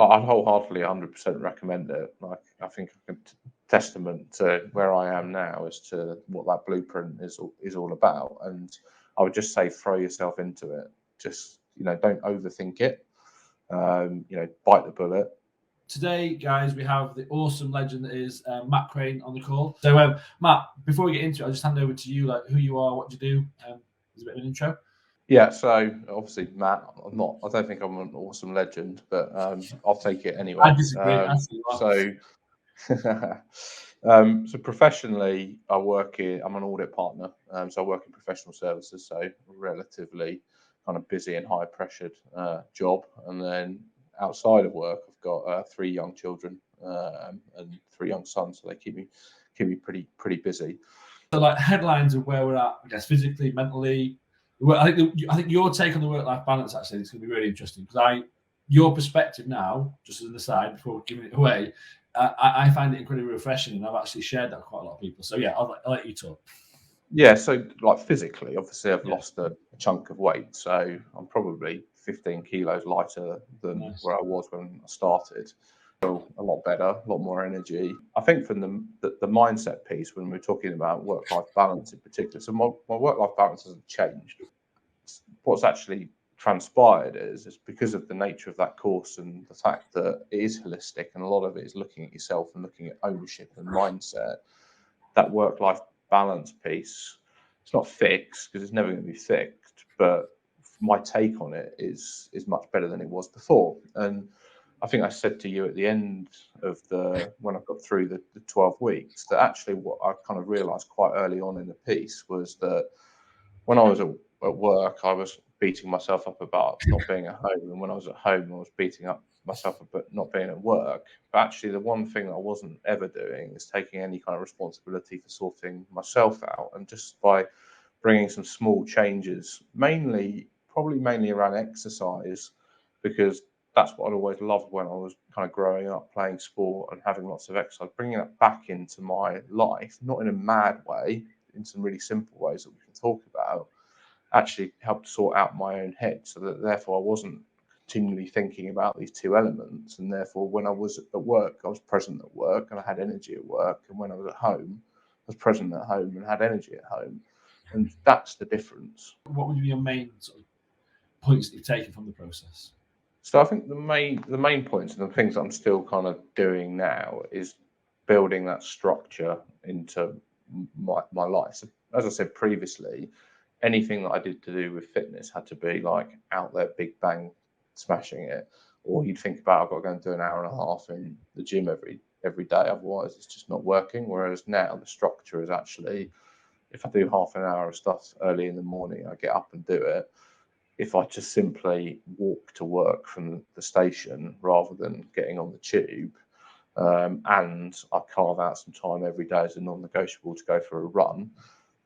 But I'd wholeheartedly 100% recommend it. Like, I think a testament to where I am now as to what that blueprint is all about. And I would just say throw yourself into it. Just, don't overthink it. Bite the bullet. Today, guys, we have the awesome legend that is Matt Crane on the call. So, Matt, before we get into it, I'll just hand over to you, like who you are, what you do. There's a bit of an intro. Yeah, so obviously, Matt, I don't think I'm an awesome legend, but I'll take it anyway. I disagree. So professionally, I'm an audit partner. So I work in professional services, so relatively kind of busy and high pressured job. And then outside of work, I've got 3 young children and 3 young sons, so they keep me pretty busy. So, like headlines of where we're at, I guess, physically, mentally. I think your take on the work-life balance actually is going to be really interesting because your perspective now, just as an aside before giving it away, I find it incredibly refreshing, and I've actually shared that with quite a lot of people. So yeah, I'll let you talk. Yeah, so like physically, obviously I've lost a chunk of weight, so I'm probably 15 kilos lighter than where I was when I started. Feel a lot better, a lot more energy. I think from the mindset piece, when we're talking about work-life balance in particular, so my work-life balance hasn't changed. What's actually transpired is because of the nature of that course and the fact that it is holistic and a lot of it is looking at yourself and looking at ownership and mindset, that work-life balance piece, it's not fixed because it's never going to be fixed, but my take on it is much better than it was before. And I think I said to you at the end of when I got through the 12 weeks, that actually what I kind of realized quite early on in the piece was that when I was at work, I was beating myself up about not being at home. And when I was at home, I was beating up myself about not being at work. But actually, the one thing I wasn't ever doing is taking any kind of responsibility for sorting myself out. And just by bringing some small changes, probably mainly around exercise, because that's what I'd always loved when I was kind of growing up, playing sport and having lots of exercise, bringing that back into my life, not in a mad way, in some really simple ways that we can talk about, actually helped sort out my own head, so that therefore I wasn't continually thinking about these 2 elements, and therefore when I was at work, I was present at work and I had energy at work, and when I was at home, I was present at home and had energy at home. And that's the difference. What would be your main sort of points that you've taken from the process? So I think the main points and the things I'm still kind of doing now is building that structure into my life. So as I said previously, anything that I did to do with fitness had to be like out there, big bang, smashing it. Or you'd think about, I've got to go and do an hour and a half in the gym every day, otherwise it's just not working. Whereas now the structure is actually, if I do half an hour of stuff early in the morning, I get up and do it. If I just simply walk to work from the station rather than getting on the tube, and I carve out some time every day as a non-negotiable to go for a run,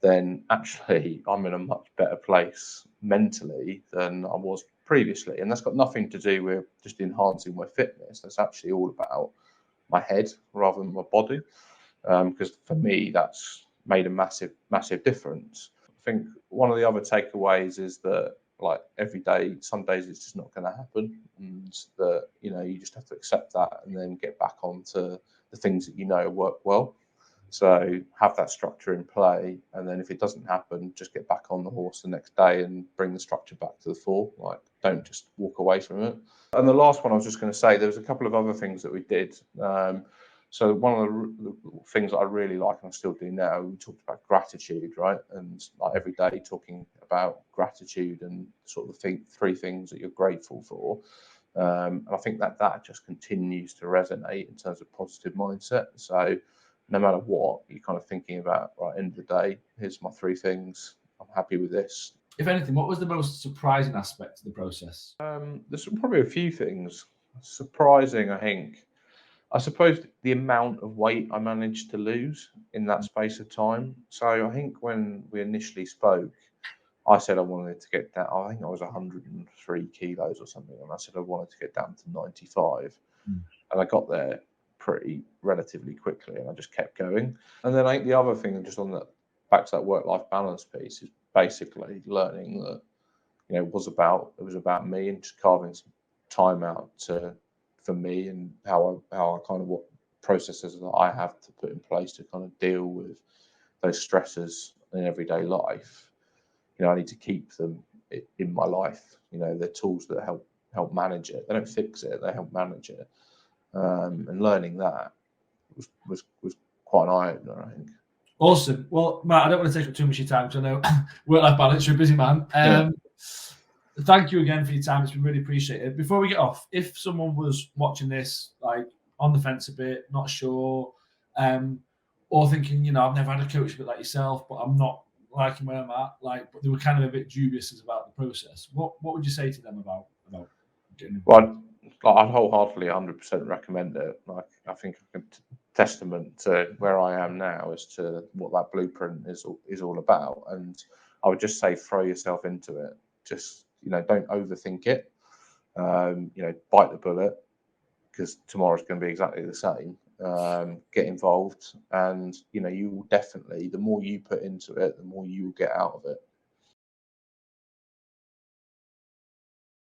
then actually I'm in a much better place mentally than I was previously. And that's got nothing to do with just enhancing my fitness. That's actually all about my head rather than my body, because for me, that's made a massive difference. I think one of the other takeaways is that, like, every day, some days it's just not going to happen, and that you just have to accept that and then get back onto the things that work well. So have that structure in play, and then if it doesn't happen, just get back on the horse the next day and bring the structure back to the fore. Like, don't just walk away from it. And the last one I was just going to say, there was a couple of other things that we did. So one of the things that I really like, and I still do now, we talked about gratitude, right? And like every day talking about gratitude and sort of the 3 things that you're grateful for. And I think that just continues to resonate in terms of positive mindset. So no matter what, you're kind of thinking about, right, end of the day, here's my 3 things. I'm happy with this. If anything, what was the most surprising aspect of the process? There's probably a few things. Surprising, I suppose the amount of weight I managed to lose in that space of time. So I think when we initially spoke, I said I wanted to get down, I think I was 103 kilos or something, and I said I wanted to get down to 95. And I got there relatively quickly, and I just kept going. And then I think the other thing, just on that, back to that work-life balance piece, is basically learning that, it was about me, and just carving some time out for me, and how I kind of, what processes that I have to put in place to kind of deal with those stressors in everyday life. I need to keep them in my life. They're tools that help manage it. They don't fix it, they help manage it. And learning that was quite an eye-opener, I think. Awesome. Well, Matt, I don't want to take up too much of your time because I know work-life balance, you're a busy man. Thank you again for your time. It's been really appreciated. Before we get off, if someone was watching this, like on the fence a bit, not sure, or thinking, I've never had a coach a bit like yourself, but I'm not liking where I'm at, but they were kind of a bit dubious about the process. What would you say to them about getting involved? Well, I'd wholeheartedly 100% recommend it. I think a testament to where I am now as to what that blueprint is all about. And I would just say, throw yourself into it. Just, don't overthink it. Bite the bullet, because tomorrow's going to be exactly the same. Get involved, and you will definitely, the more you put into it, the more you will get out of it.